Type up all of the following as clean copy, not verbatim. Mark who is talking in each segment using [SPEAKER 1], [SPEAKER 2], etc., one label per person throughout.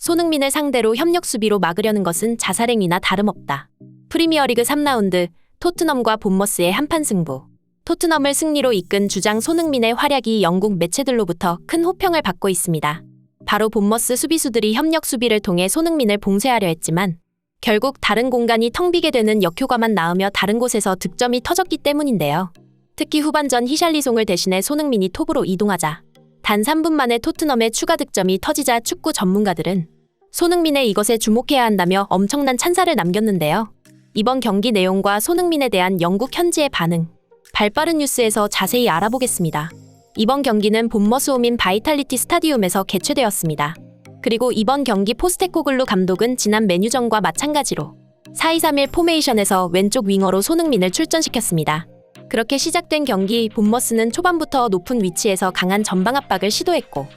[SPEAKER 1] 손흥민을 상대로 협력 수비로 막으려는 것은 자살행위나 다름없다. 프리미어리그 3라운드 토트넘과 본머스의 한판 승부. 토트넘을 승리로 이끈 주장 손흥민의 활약이 영국 매체들로부터 큰 호평을 받고 있습니다. 바로 본머스 수비수들이 협력 수비를 통해 손흥민을 봉쇄하려 했지만 결국 다른 공간이 텅 비게 되는 역효과만 낳으며 다른 곳에서 득점이 터졌기 때문인데요. 특히 후반전 히샬리송을 대신해 손흥민이 톱으로 이동하자 단 3분 만에 토트넘의 추가 득점이 터지자 축구 전문가들은 손흥민의 이것에 주목해야 한다며 엄청난 찬사를 남겼는데요. 이번 경기 내용과 손흥민에 대한 영국 현지의 반응, 발빠른 뉴스에서 자세히 알아보겠습니다. 이번 경기는 본머스 홈인 바이탈리티 스타디움에서 개최되었습니다. 그리고 이번 경기 포스테코글루 감독은 지난 맨유전과 마찬가지로 4-2-3-1 포메이션에서 왼쪽 윙어로 손흥민을 출전시켰습니다. 그렇게 시작된 경기, 본머스는 초반부터 높은 위치에서 강한 전방 압박을 시도했고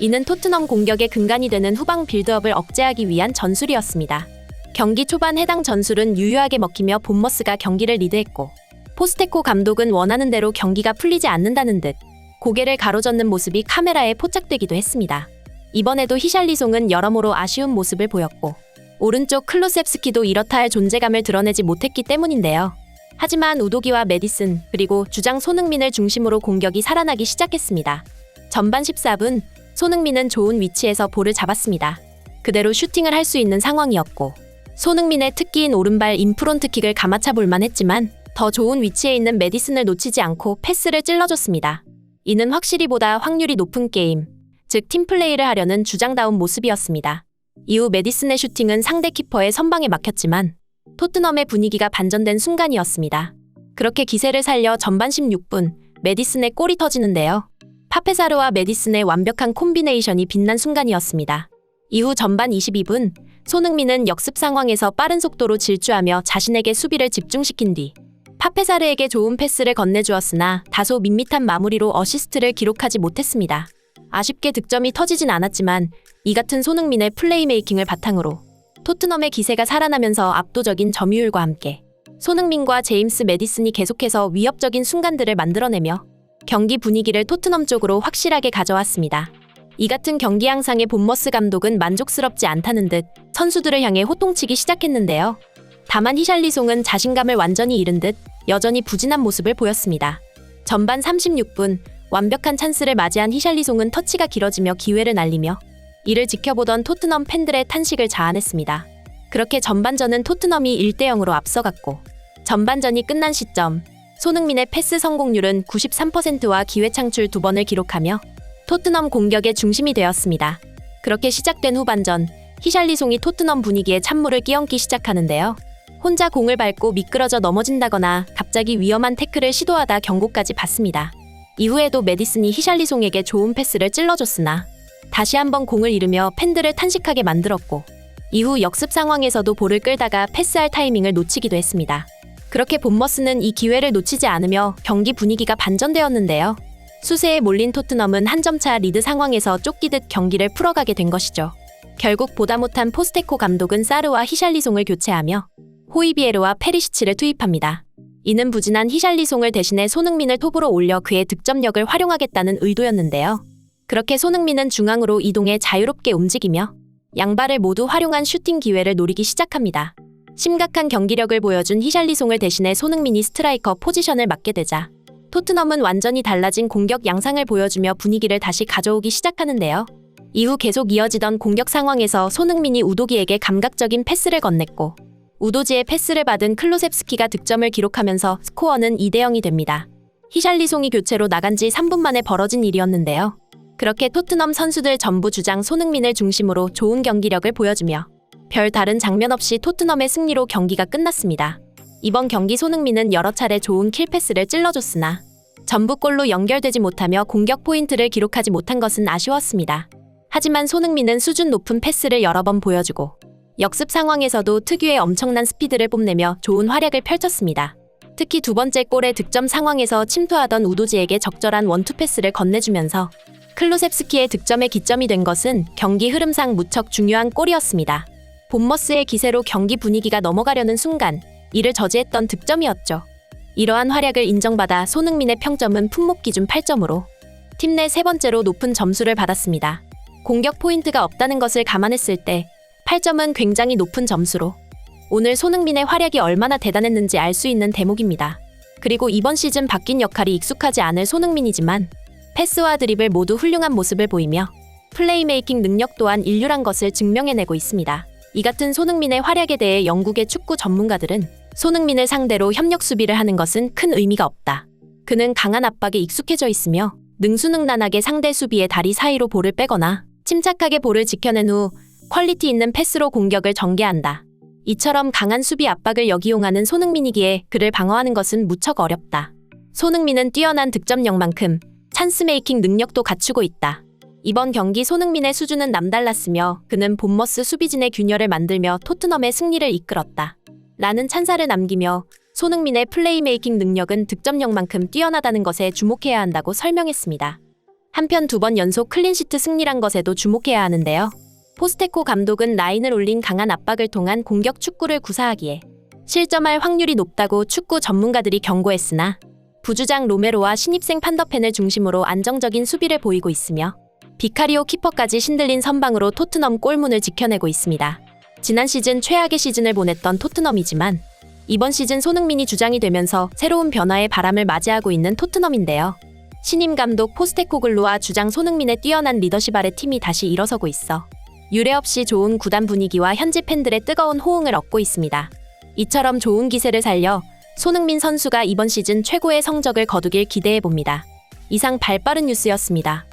[SPEAKER 1] 이는 토트넘 공격의 근간이 되는 후방 빌드업을 억제하기 위한 전술이었습니다. 경기 초반 해당 전술은 유효하게 먹히며 본머스가 경기를 리드했고 포스테코 감독은 원하는 대로 경기가 풀리지 않는다는 듯 고개를 가로젓는 모습이 카메라에 포착되기도 했습니다. 이번에도 히샬리송은 여러모로 아쉬운 모습을 보였고 오른쪽 클루셉스키도 이렇다 할 존재감을 드러내지 못했기 때문인데요. 하지만 우도기와 메디슨 그리고 주장 손흥민을 중심으로 공격이 살아나기 시작했습니다. 전반 14분 손흥민은 좋은 위치에서 볼을 잡았습니다. 그대로 슈팅을 할 수 있는 상황이었고 손흥민의 특기인 오른발 인프론트킥을 감아차 볼만 했지만 더 좋은 위치에 있는 메디슨을 놓치지 않고 패스를 찔러줬습니다. 이는 확실히보다 확률이 높은 게임, 즉 팀플레이를 하려는 주장다운 모습이었습니다. 이후 메디슨의 슈팅은 상대 키퍼의 선방에 막혔지만 토트넘의 분위기가 반전된 순간이었습니다. 그렇게 기세를 살려 전반 16분 메디슨의 골이 터지는데요. 파페사르와 메디슨의 완벽한 콤비네이션이 빛난 순간이었습니다. 이후 전반 22분 손흥민은 역습 상황에서 빠른 속도로 질주하며 자신에게 수비를 집중시킨 뒤 파페사르에게 좋은 패스를 건네주었으나 다소 밋밋한 마무리로 어시스트를 기록하지 못했습니다. 아쉽게 득점이 터지진 않았지만 이 같은 손흥민의 플레이메이킹을 바탕으로 토트넘의 기세가 살아나면서 압도적인 점유율과 함께 손흥민과 제임스 메디슨이 계속해서 위협적인 순간들을 만들어내며 경기 분위기를 토트넘 쪽으로 확실하게 가져왔습니다. 이 같은 경기 양상에 본머스 감독은 만족스럽지 않다는 듯 선수들을 향해 호통치기 시작했는데요. 다만 히샬리송은 자신감을 완전히 잃은 듯 여전히 부진한 모습을 보였습니다. 전반 36분 완벽한 찬스를 맞이한 히샬리송은 터치가 길어지며 기회를 날리며 이를 지켜보던 토트넘 팬들의 탄식을 자아냈습니다. 그렇게 전반전은 토트넘이 1대0으로 앞서갔고 전반전이 끝난 시점 손흥민의 패스 성공률은 93%와 기회 창출 2번을 기록하며 토트넘 공격의 중심이 되었습니다. 그렇게 시작된 후반전 히샬리송이 토트넘 분위기에 찬물을 끼얹기 시작하는데요. 혼자 공을 밟고 미끄러져 넘어진다거나 갑자기 위험한 태클을 시도하다 경고까지 받습니다. 이후에도 메디슨이 히샬리송에게 좋은 패스를 찔러줬으나 다시 한번 공을 잃으며 팬들을 탄식하게 만들었고 이후 역습 상황에서도 볼을 끌다가 패스할 타이밍을 놓치기도 했습니다. 그렇게 본머스는 이 기회를 놓치지 않으며 경기 분위기가 반전되었는데요. 수세에 몰린 토트넘은 한 점차 리드 상황에서 쫓기듯 경기를 풀어가게 된 것이죠. 결국 보다 못한 포스테코 감독은 사르와 히샬리송을 교체하며 호이비에르와 페리시치를 투입합니다. 이는 부진한 히샬리송을 대신해 손흥민을 톱으로 올려 그의 득점력을 활용하겠다는 의도였는데요. 그렇게 손흥민은 중앙으로 이동해 자유롭게 움직이며 양발을 모두 활용한 슈팅 기회를 노리기 시작합니다. 심각한 경기력을 보여준 히샬리송을 대신해 손흥민이 스트라이커 포지션을 맡게 되자 토트넘은 완전히 달라진 공격 양상을 보여주며 분위기를 다시 가져오기 시작하는데요. 이후 계속 이어지던 공격 상황에서 손흥민이 우도기에게 감각적인 패스를 건넸고 우도지의 패스를 받은 클루셉스키가 득점을 기록하면서 스코어는 2대0이 됩니다. 히샬리송이 교체로 나간 지 3분 만에 벌어진 일이었는데요. 그렇게 토트넘 선수들 전부 주장 손흥민을 중심으로 좋은 경기력을 보여주며 별 다른 장면 없이 토트넘의 승리로 경기가 끝났습니다. 이번 경기 손흥민은 여러 차례 좋은 킬패스를 찔러줬으나 전부 골로 연결되지 못하며 공격 포인트를 기록하지 못한 것은 아쉬웠습니다. 하지만 손흥민은 수준 높은 패스를 여러 번 보여주고 역습 상황에서도 특유의 엄청난 스피드를 뽐내며 좋은 활약을 펼쳤습니다. 특히 두 번째 골의 득점 상황에서 침투하던 우도지에게 적절한 원투 패스를 건네주면서 클루셉스키의 득점에 기점이 된 것은 경기 흐름상 무척 중요한 골이었습니다. 본머스의 기세로 경기 분위기가 넘어가려는 순간 이를 저지했던 득점이었죠. 이러한 활약을 인정받아 손흥민의 평점은 품목 기준 8점으로 팀 내 세 번째로 높은 점수를 받았습니다. 공격 포인트가 없다는 것을 감안했을 때 8점은 굉장히 높은 점수로 오늘 손흥민의 활약이 얼마나 대단했는지 알 수 있는 대목입니다. 그리고 이번 시즌 바뀐 역할이 익숙하지 않을 손흥민이지만 패스와 드리블 모두 훌륭한 모습을 보이며 플레이메이킹 능력 또한 일류란 것을 증명해내고 있습니다. 이 같은 손흥민의 활약에 대해 영국의 축구 전문가들은 손흥민을 상대로 협력 수비를 하는 것은 큰 의미가 없다. 그는 강한 압박에 익숙해져 있으며 능수능란하게 상대 수비의 다리 사이로 볼을 빼거나 침착하게 볼을 지켜낸 후 퀄리티 있는 패스로 공격을 전개한다. 이처럼 강한 수비 압박을 역이용하는 손흥민이기에 그를 방어하는 것은 무척 어렵다. 손흥민은 뛰어난 득점력만큼 찬스 메이킹 능력도 갖추고 있다. 이번 경기 손흥민의 수준은 남달랐으며 그는 본머스 수비진의 균열을 만들며 토트넘의 승리를 이끌었다. 라는 찬사를 남기며 손흥민의 플레이메이킹 능력은 득점력만큼 뛰어나다는 것에 주목해야 한다고 설명했습니다. 한편 2번 연속 클린시트 승리란 것에도 주목해야 하는데요. 포스테코 감독은 라인을 올린 강한 압박을 통한 공격 축구를 구사하기에 실점할 확률이 높다고 축구 전문가들이 경고했으나 부주장 로메로와 신입생 판더펜을 중심으로 안정적인 수비를 보이고 있으며 비카리오 키퍼까지 신들린 선방으로 토트넘 골문을 지켜내고 있습니다. 지난 시즌 최악의 시즌을 보냈던 토트넘이지만 이번 시즌 손흥민이 주장이 되면서 새로운 변화의 바람을 맞이하고 있는 토트넘인데요. 신임 감독 포스테코글루와 주장 손흥민의 뛰어난 리더십 아래 팀이 다시 일어서고 있어 유례없이 좋은 구단 분위기와 현지 팬들의 뜨거운 호응을 얻고 있습니다. 이처럼 좋은 기세를 살려 손흥민 선수가 이번 시즌 최고의 성적을 거두길 기대해봅니다. 이상 발빠른 뉴스였습니다.